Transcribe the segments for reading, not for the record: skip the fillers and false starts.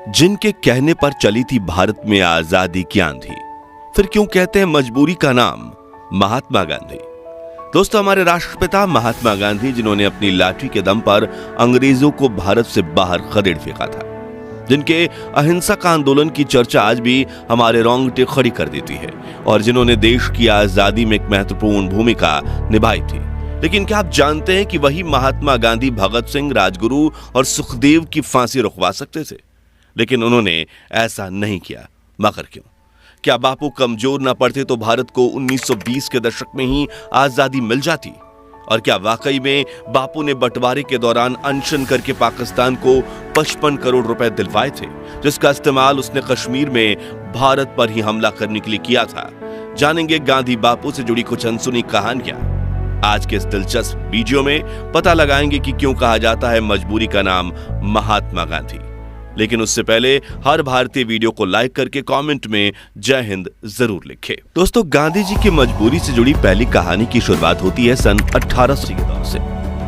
जिनके कहने पर चली थी भारत में आजादी की आंधी, फिर क्यों कहते हैं मजबूरी का नाम महात्मा गांधी। दोस्तों, हमारे राष्ट्रपिता महात्मा गांधी, जिन्होंने अपनी लाठी के दम पर अंग्रेजों को भारत से बाहर खदेड़ फेंका था, जिनके अहिंसक आंदोलन की चर्चा आज भी हमारे रोंगटे खड़ी कर देती है, और जिन्होंने देश की आजादी में एक महत्वपूर्ण भूमिका निभाई थी। लेकिन क्या आप जानते हैं कि वही महात्मा गांधी भगत सिंह, राजगुरु और सुखदेव की फांसी रुकवा सकते थे, लेकिन उन्होंने ऐसा नहीं किया। मगर क्यों? क्या बापू कमजोर ना पड़ते तो भारत को 1920 के दशक में ही आजादी मिल जाती? और क्या वाकई में बापू ने बंटवारे के दौरान अनशन करके पाकिस्तान को 55 करोड़ रुपए दिलवाए थे, जिसका इस्तेमाल उसने कश्मीर में भारत पर ही हमला करने के लिए किया था? जानेंगे गांधी बापू से जुड़ी कुछ अनसुनी कहानियां। आज के इस दिलचस्प वीडियो में पता लगाएंगे कि क्यों कहा जाता है मजबूरी का नाम महात्मा गांधी। लेकिन उससे पहले हर भारतीय वीडियो को लाइक करके कमेंट में जय हिंद जरूर लिखे। दोस्तों, गांधी जी की मजबूरी से जुड़ी पहली कहानी की शुरुआत होती है सन 1880 के दौर से,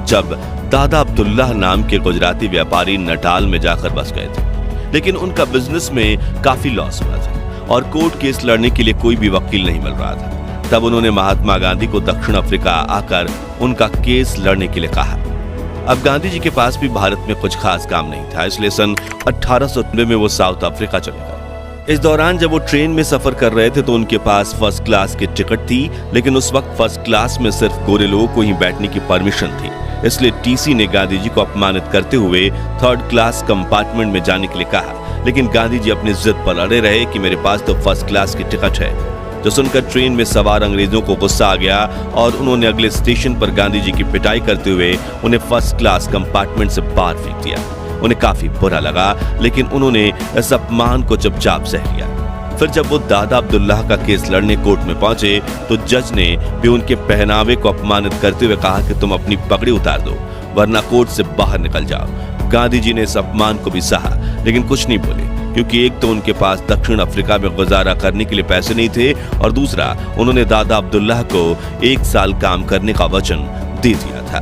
जब दादा अब्दुल्लाह नाम के गुजराती व्यापारी नटाल में जाकर बस गए थे। लेकिन उनका बिजनेस में काफी लॉस हुआ था और कोर्ट केस लड़ने के लिए कोई भी वकील नहीं मिल रहा था। तब उन्होंने महात्मा गांधी को दक्षिण अफ्रीका आकर उनका केस लड़ने के लिए कहा। अब गांधी जी के पास भी भारत में कुछ खास काम नहीं था, इसलिए सन 1890 में वो साउथ अफ्रीका चले गए। इस दौरान जब वो ट्रेन में सफर कर रहे थे तो उनके पास फर्स्ट क्लास की टिकट थी, लेकिन उस वक्त फर्स्ट क्लास में सिर्फ गोरे लोगों को ही बैठने की परमिशन थी। इसलिए टीसी ने गांधी जी को अपमानित करते हुए थर्ड क्लास कंपार्टमेंट में जाने के लिए कहा। लेकिन गांधी जी अपनी जिद पर अड़े रहे कि मेरे पास तो फर्स्ट क्लास की टिकट है। जो सुनकर ट्रेन में सवार अंग्रेजों को गुस्सा आ गया और उन्होंने अगले स्टेशन पर गांधी जी की पिटाई करते हुए उन्हें फर्स्ट क्लास कंपार्टमेंट से बाहर फेंक दिया। उन्हें काफी बुरा लगा, लेकिन उन्होंने इस अपमान को चुपचाप सह लिया। फिर जब वो दादा अब्दुल्लाह का केस लड़ने कोर्ट में पहुंचे तो जज ने भी उनके पहनावे को अपमानित करते हुए कहा कि तुम अपनी पगड़ी उतार दो, वरना कोर्ट से बाहर निकल जाओ। गांधी जी ने इस अपमान को भी सहा, लेकिन कुछ नहीं बोले, क्योंकि एक तो उनके पास दक्षिण अफ्रीका में गुजारा करने के लिए पैसे नहीं थे, और दूसरा उन्होंने दादा अब्दुल्लाह को 1 साल काम करने का वचन दे दिया था।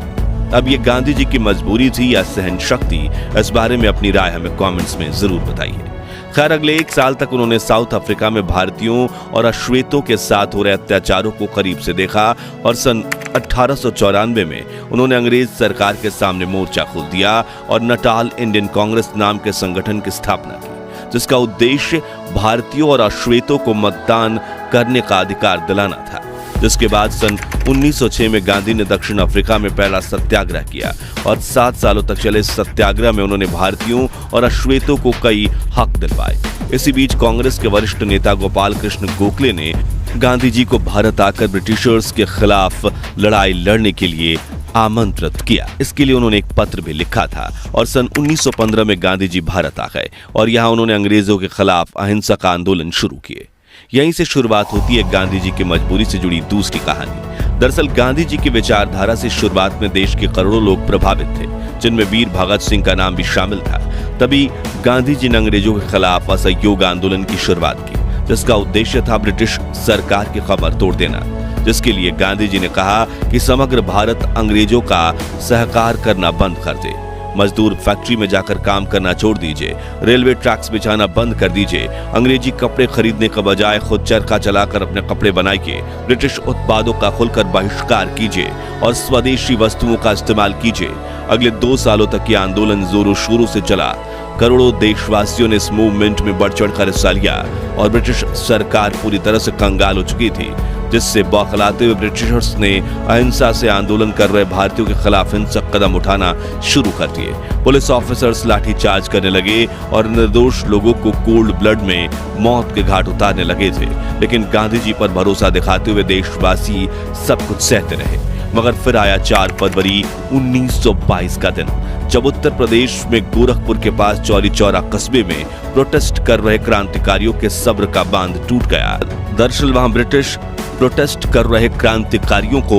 अब ये गांधी जी की मजबूरी थी या सहन शक्ति, इस बारे में अपनी राय हमें कमेंट्स में जरूर बताइए। खैर, अगले 1 साल तक उन्होंने साउथ अफ्रीका में भारतीयों और अश्वेतों के साथ हो रहे अत्याचारों को करीब से देखा, और सन 1894 में उन्होंने अंग्रेज सरकार के सामने मोर्चा खोल दिया और नटाल इंडियन कांग्रेस नाम के संगठन की स्थापना की, जिसका उद्देश्य भारतीयों और अश्वेतों को मतदान करने का अधिकार दिलाना था। जिसके बाद सन 1906 में गांधी ने दक्षिण अफ्रीका में पहला सत्याग्रह किया, और 7 सालों तक चले इस सत्याग्रह में उन्होंने भारतीयों और अश्वेतों को कई हक दिलवाए। इसी बीच कांग्रेस के वरिष्ठ नेता गोपाल कृष्ण गोखले ने गांधी जी को भारत आकर ब्रिटिशर्स के खिलाफ लड़ाई लड़ने के लिए आमंत्रित किया। इसके लिए उन्होंने एक पत्र भी लिखा था, और सन 1915 में गांधी जी भारत आ गए और यहाँ उन्होंने अंग्रेजों के खिलाफ अहिंसक आंदोलन शुरू किए। यहीं से शुरुआत होती है गांधी जी की मजबूरी से जुड़ी दूसरी कहानी। दरअसल गांधी जी की विचारधारा से शुरुआत में देश के करोड़ों लोग प्रभावित थे, जिनमें वीर भगत सिंह का नाम भी शामिल था। तभी गांधी जी ने अंग्रेजों के खिलाफ असहयोग आंदोलन की शुरुआत की, जिसका उद्देश्य था ब्रिटिश सरकार की कमर तोड़ देना। जिसके लिए गांधी जी ने कहा कि समग्र भारत अंग्रेजों का सहकार करना बंद कर दे, मजदूर फैक्ट्री में जाकर काम करना छोड़ दीजिए, रेलवे ट्रैक्स बिछाना बंद कर दीजिए, अंग्रेजी कपड़े खरीदने के बजाय खुद चरखा चलाकर अपने कपड़े बनाइए, ब्रिटिश उत्पादों का खुलकर बहिष्कार कीजिए और स्वदेशी वस्तुओं का इस्तेमाल कीजिए। अगले 2 सालों तक यह आंदोलन जोरों शोरों से चला। करोड़ों देशवासियों ने इस मूवमेंट में बढ़ चढ़कर हिस्सा लिया, और ब्रिटिश सरकार पूरी तरह से कंगाल हो चुकी थी, जिससे बौखलाते हुए ब्रिटिशर्स ने अहिंसा से आंदोलन कर रहे भारतीयों के खिलाफ हिंसक कदम उठाना शुरू कर दिए। पुलिस ऑफिसर्स लाठीचार्ज करने लगे और निर्दोष लोगों को कोल्ड ब्लड में मौत के घाट उतारने लगे थे। लेकिन गांधी जी पर भरोसा दिखाते हुए देशवासी सब कुछ सहते रहे। मगर फिर आया 4 फरवरी 1922 का दिन, जब उत्तर प्रदेश में गोरखपुर के पास चौरी चौरा कस्बे में प्रोटेस्ट कर रहे क्रांतिकारियों के सब्र का बांध टूट गया। दरअसल वहां ब्रिटिश प्रोटेस्ट कर रहे क्रांतिकारियों को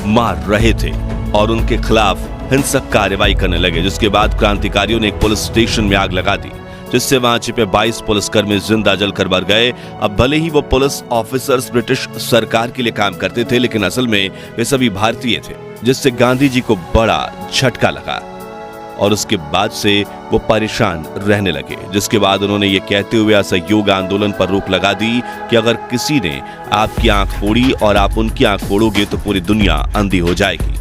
मार रहे थे और उनके खिलाफ हिंसक कार्रवाई करने लगे, जिसके बाद क्रांतिकारियों ने एक पुलिस स्टेशन में आग लगा दी, जिससे वहां छिपे 22 पुलिसकर्मी जिंदा जलकर मर गए। अब भले ही वो पुलिस ऑफिसर्स ब्रिटिश सरकार के लिए काम करते थे, लेकिन असल में वे सभी भारतीय थे, जिससे गांधी जी को बड़ा झटका लगा। और उसके बाद से वो परेशान रहने लगे, जिसके बाद उन्होंने ये कहते हुए असहयोग आंदोलन पर रोक लगा दी कि अगर किसी ने आपकी आंख फोड़ी और आप उनकी आंख फोड़ोगे तो पूरी दुनिया अंधी हो जाएगी।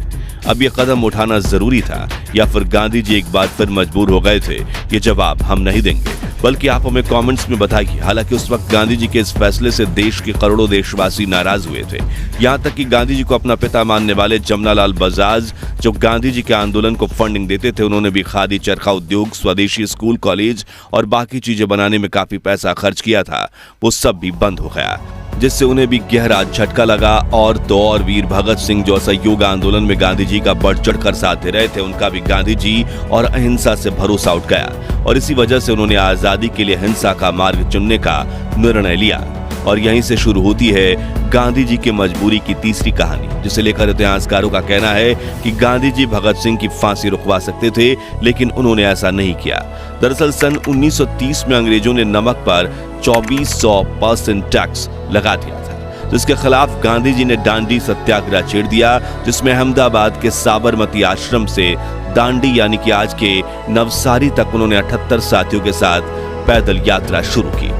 अब ये कदम उठाना जरूरी था या फिर गांधी जी एक बार फिर मजबूर हो गए थे? ये जवाब हम नहीं देंगे, बल्कि आप हमें कमेंट्स में बताइए। हालांकि उस वक्त गांधी जी के इस फैसले से देश के करोड़ों देशवासी नाराज हुए थे। यहां तक कि गांधी जी को अपना पिता मानने वाले जमनालाल बजाज, जो गांधी जी के आंदोलन को फंडिंग देते थे, उन्होंने भी खादी, चरखा उद्योग, स्वदेशी स्कूल, कॉलेज और बाकी चीजें बनाने में काफी पैसा खर्च किया था, वो सब भी बंद हो गया, जिससे उन्हें भी गहरा झटका लगा। और तो और वीर भगत सिंह, जो असहयोग आंदोलन में गांधी जी का बढ़ चढ़कर साथ दे रहे थे, उनका भी गांधी जी और अहिंसा से भरोसा उठ गया और इसी वजह से उन्होंने आजादी के लिए हिंसा का मार्ग चुनने का निर्णय लिया। और यहीं से शुरू होती है गांधी जी की मजबूरी की तीसरी कहानी, जिसे लेकर इतिहासकारों का कहना है कि गांधी जी भगत सिंह की फांसी रुकवा सकते थे, लेकिन उन्होंने ऐसा नहीं किया। दरअसल सन 1930 में अंग्रेजों ने नमक पर 2400% टैक्स लगा दिया था, जिसके खिलाफ गांधी जी ने दांडी सत्याग्रह छेड़ दिया, जिसमें अहमदाबाद के साबरमती आश्रम से दांडी यानी कि आज के नवसारी तक उन्होंने 78 साथियों के साथ पैदल यात्रा शुरू की।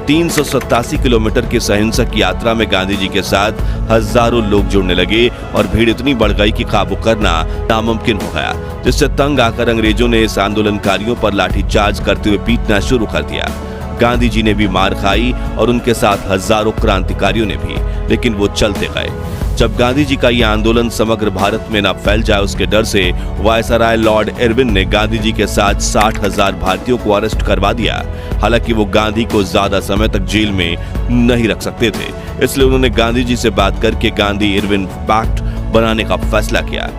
387 किलोमीटर की अहिंसक यात्रा में गांधी जी के साथ हजारों लोग जुड़ने लगे और भीड़ इतनी बढ़ गई कि काबू करना नामुमकिन हो गया, जिससे तंग आकर अंग्रेजों ने इस आंदोलनकारियों पर लाठीचार्ज करते हुए पीटना शुरू कर दिया। गांधी जी ने भी मार खाई और उनके साथ हजारों क्रांतिकारियों ने भी, लेकिन वो चलते गए। जब गांधी जी का यह आंदोलन समग्र भारत में न फैल जाए, उसके डर से वायसराय लॉर्ड इरविन ने गांधी जी के साथ 60,000 भारतीयों को अरेस्ट करवा दिया। हालांकि वो गांधी को ज्यादा समय तक जेल में नहीं रख सकते थे, इसलिए उन्होंने गांधी जी से बात करके गांधी इरविन पैक्ट बनाने का फैसला किया।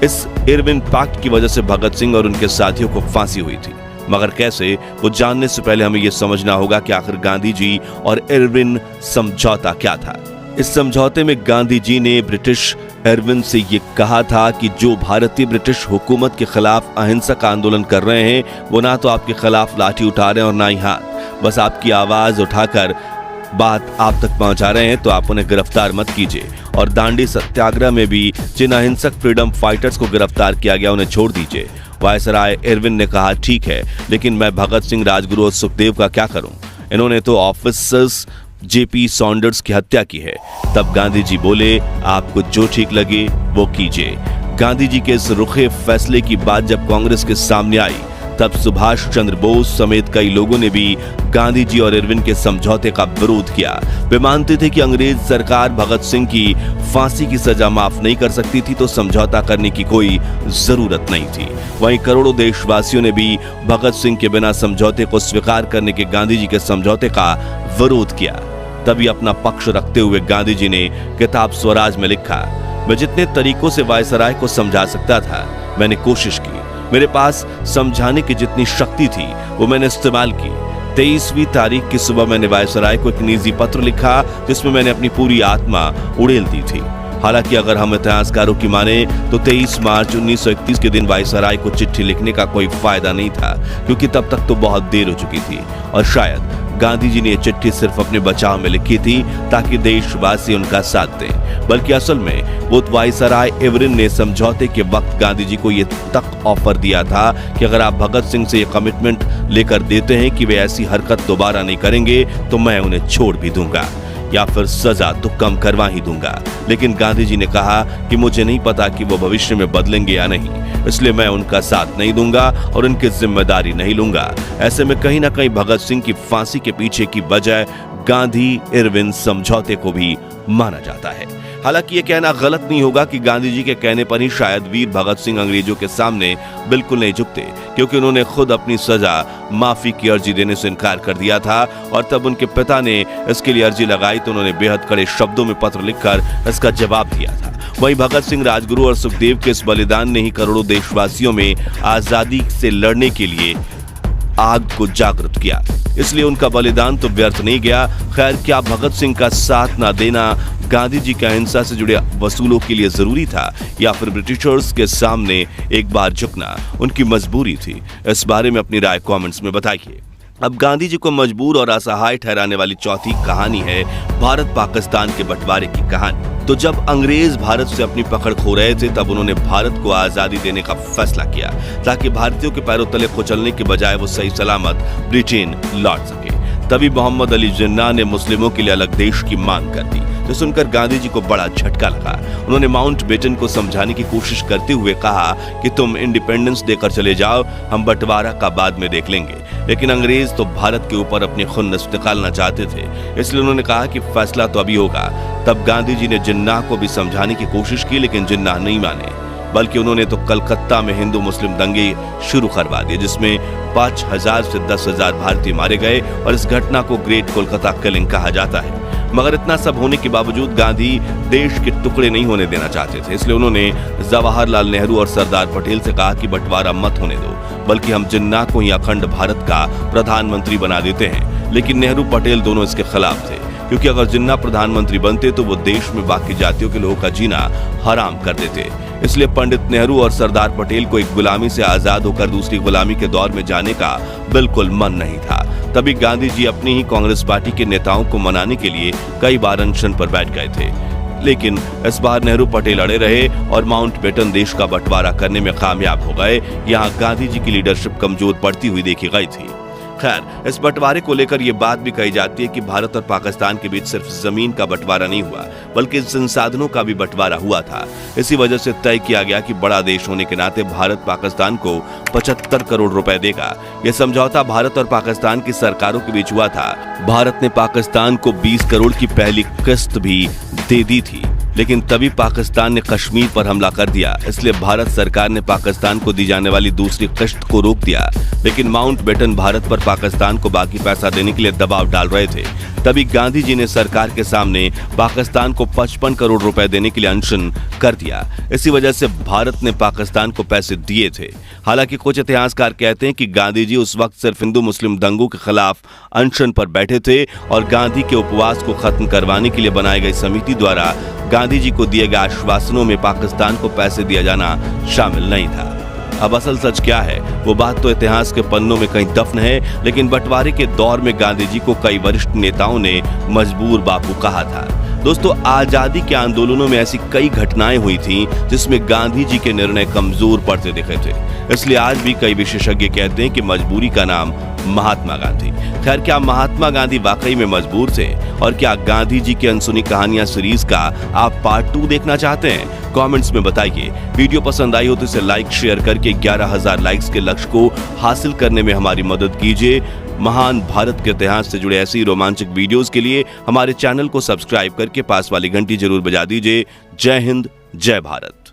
इस इरविन पैक्ट की वजह से भगत सिंह और उनके साथियों को फांसी हुई थी, मगर कैसे, वो जानने से पहले हमें यह समझना होगा कि आखिर गांधी जी और इरविन समझौता क्या था। इस समझौते में गांधी जी ने ब्रिटिश इरविन से ये कहा था कि जो भारतीय ब्रिटिश हुकूमत के खिलाफ अहिंसक आंदोलन कर रहे हैं, वो ना तो आपके खिलाफ लाठी उठा रहे हैं और ना ही हाथ, बस आपकी आवाज उठाकर बात आप तक पहुंचा रहे हैं, तो आप उन्हें गिरफ्तार मत कीजिए। और दांडी सत्याग्रह में भी जिन अहिंसक फ्रीडम फाइटर्स को गिरफ्तार किया गया, उन्हें छोड़ दीजिए। वायसराय इरविन ने कहा, ठीक है, लेकिन मैं भगत सिंह, राजगुरु और सुखदेव का क्या करूं? इन्होंने तो ऑफिसर्स जेपी सॉन्डर्स की हत्या की है। तब गांधी जी बोले, आपको जो ठीक लगे वो कीजिए। गांधी जी के इस रुखे फैसले की बात जब कांग्रेस के सामने आई, तब सुभाष चंद्र बोस समेत कई लोगों ने भी गांधी जी और इरविन के समझौते का विरोध किया। वे मानते थे कि अंग्रेज सरकार भगत सिंह की फांसी की सजा माफ नहीं कर सकती थी, तो समझौता करने की कोई जरूरत नहीं थी। वहीं करोड़ों देशवासियों ने भी भगत सिंह के बिना समझौते को स्वीकार करने के गांधी जी के समझौते का विरोध किया। तभी अपना पक्ष रखते हुए गांधी जी ने किताब स्वराज में लिखा, मैं जितने तरीकों से वायसराय को समझा सकता था, मैंने कोशिश की। मेरे पास समझाने की जितनी शक्ति थी, वो मैंने इस्तेमाल की। 23वीं तारीख की सुबह मैंने वायसराय को एक निजी पत्र लिखा, जिसमें मैंने अपनी पूरी आत्मा उड़ेल दी थी। हालांकि अगर हम इतिहासकारों की माने तो 23 मार्च 1931 के दिन वायसराय को चिट्ठी लिखने का कोई फायदा नहीं था, क्योंकि तब तक तो बहुत देर हो चुकी थी और शायद गांधी जी ने यह चिट्ठी सिर्फ अपने बचाव में लिखी थी ताकि देशवासी उनका साथ दें, बल्कि असल में वो वायसराय इरविन ने समझौते के वक्त गांधी जी को यह तक ऑफर दिया था कि अगर आप भगत सिंह से ये कमिटमेंट लेकर देते हैं कि वे ऐसी हरकत दोबारा नहीं करेंगे, तो मैं उन्हें छोड़ भी दूंगा या फिर सजा तो कम करवा ही दूंगा। लेकिन गांधी जी ने कहा कि मुझे नहीं पता कि वो भविष्य में बदलेंगे या नहीं, इसलिए मैं उनका साथ नहीं दूंगा और उनकी जिम्मेदारी नहीं लूंगा। ऐसे में कहीं ना कहीं भगत सिंह की फांसी के पीछे की वजह गांधी इरविन समझौते को भी माना जाता है। हालांकि ये कहना गलत नहीं होगा कि गांधी जी के कहने पर ही शायद वीर भगत सिंह अंग्रेजों के सामने बिल्कुल नहीं झुकते, क्योंकि उन्होंने खुद अपनी सजा माफी की अर्जी देने से इनकार कर दिया था और तब उनके पिता ने इसके लिए अर्जी लगाई तो उन्होंने बेहद कड़े शब्दों में पत्र लिखकर इसका जवाब दिया था। वहीं भगत सिंह, राजगुरु और सुखदेव के इस बलिदान ने ही करोड़ों देशवासियों में आजादी से लड़ने के लिए आग को जागृत किया, इसलिए उनका बलिदान तो व्यर्थ नहीं गया। खैर, क्या भगत सिंह का साथ ना देना गांधी जी का अहिंसा से जुड़े वसूलों के लिए जरूरी था, या फिर ब्रिटिशर्स के सामने एक बार झुकना उनकी मजबूरी थी? इस बारे में अपनी राय कमेंट्स में बताइए। अब गांधी जी को मजबूर और असहाय ठहराने वाली चौथी कहानी है भारत पाकिस्तान के बंटवारे की कहानी। तो जब अंग्रेज भारत से अपनी पकड़ खो रहे थे तब उन्होंने भारत को आजादी देने का फैसला किया ताकि भारतीयों के पैरों तले कुचलने के बजाय वो सही सलामत ब्रिटेन लौट सके। तभी मोहम्मद अली जिन्ना ने मुस्लिमों के लिए अलग देश की मांग कर दी, जो सुनकर गांधी जी को बड़ा झटका लगा। उन्होंने माउंटबेटन को समझाने की कोशिश करते हुए कहा कि तुम इंडिपेंडेंस देकर चले जाओ, हम बंटवारा का बाद में देख लेंगे। लेकिन अंग्रेज तो भारत के ऊपर अपनी खुन्नस निकालना चाहते थे, इसलिए उन्होंने कहा कि फैसला तो अभी होगा। तब गांधी जी ने जिन्ना को भी समझाने की कोशिश की, लेकिन जिन्ना नहीं माने, बल्कि उन्होंने तो कलकत्ता में हिंदू मुस्लिम दंगे शुरू करवा दिए, जिसमें 5,000 से 10,000 भारतीय मारे गए और इस घटना को ग्रेट कोलकाता किलिंग कहा जाता है। मगर इतना सब होने के बावजूद गांधी देश के टुकड़े नहीं होने देना चाहते थे, इसलिए उन्होंने जवाहरलाल नेहरू और सरदार पटेल से कहा कि बंटवारा मत होने दो, बल्कि हम जिन्ना को ही अखंड भारत का प्रधानमंत्री बना देते हैं। लेकिन नेहरू पटेल दोनों इसके खिलाफ थे, क्योंकि अगर जिन्ना प्रधानमंत्री बनते तो वो देश में बाकी जातियों के लोगों का जीना हराम कर देते। इसलिए पंडित नेहरू और सरदार पटेल को एक गुलामी से आजाद होकर दूसरी गुलामी के दौर में जाने का बिल्कुल मन नहीं था। तभी गांधी जी अपनी ही कांग्रेस पार्टी के नेताओं को मनाने के लिए कई बार अनशन पर बैठ गए थे, लेकिन इस बार नेहरू पटेल अड़े रहे और माउंटबेटन देश का बंटवारा करने में कामयाब हो गए। यहाँ गांधी जी की लीडरशिप कमजोर पड़ती हुई देखी गई थी। खैर, इस बंटवारे को लेकर यह बात भी कही जाती है कि भारत और पाकिस्तान के बीच सिर्फ जमीन का बंटवारा नहीं हुआ, बल्कि संसाधनों का भी बंटवारा हुआ था। इसी वजह से तय किया गया कि बड़ा देश होने के नाते भारत पाकिस्तान को 75 करोड़ रुपए देगा। यह समझौता भारत और पाकिस्तान की सरकारों के बीच हुआ था। भारत ने पाकिस्तान को 20 करोड़ की पहली किस्त भी दे दी थी, लेकिन तभी पाकिस्तान ने कश्मीर पर हमला कर दिया, इसलिए भारत सरकार ने पाकिस्तान को दी जाने वाली दूसरी किस्त को रोक दिया। लेकिन माउंटबेटन भारत पर पाकिस्तान को बाकी पैसा देने के लिए दबाव डाल रहे थे। तभी गांधी जी ने सरकार के सामने पाकिस्तान को 55 करोड़ रुपए देने के लिए अनशन कर दिया। इसी वजह से भारत ने पाकिस्तान को पैसे दिए थे। हालांकि कुछ इतिहासकार कहते हैं कि गांधी जी उस वक्त सिर्फ हिंदू मुस्लिम दंगों के खिलाफ अनशन पर बैठे थे और गांधी के उपवास को खत्म करवाने के लिए बनाई गई समिति द्वारा गांधी जी को दिए गए आश्वासनों में पाकिस्तान को पैसे दिया जाना शामिल नहीं था। अब असल सच क्या है वो बात तो इतिहास के पन्नों में कहीं दफन है, लेकिन बंटवारे के दौर में गांधी जी को कई वरिष्ठ नेताओं ने मजबूर बापू कहा था। दोस्तों, आजादी के आंदोलनों में ऐसी कई घटनाएं हुई थीं जिसमें गांधी जी के निर्णय कमजोर पड़ते दिखे थे। इसलिए आज भी कई विशेषज्ञ कहते हैं कि मजबूरी का नाम महात्मा गांधी। खैर, क्या महात्मा गांधी वाकई में मजबूर थे? और क्या गांधी जी की अनसुनी कहानियां सीरीज का आप पार्ट 2 देखना चाहते हैं? कमेंट्स में बताइए। वीडियो पसंद आई हो तो इसे लाइक शेयर करके 11,000 लाइक्स के लक्ष्य को हासिल करने में हमारी मदद कीजिए। महान भारत के इतिहास से जुड़े ऐसी रोमांचक वीडियोस के लिए हमारे चैनल को सब्सक्राइब करके पास वाली घंटी जरूर बजा दीजिए। जय हिंद, जय भारत।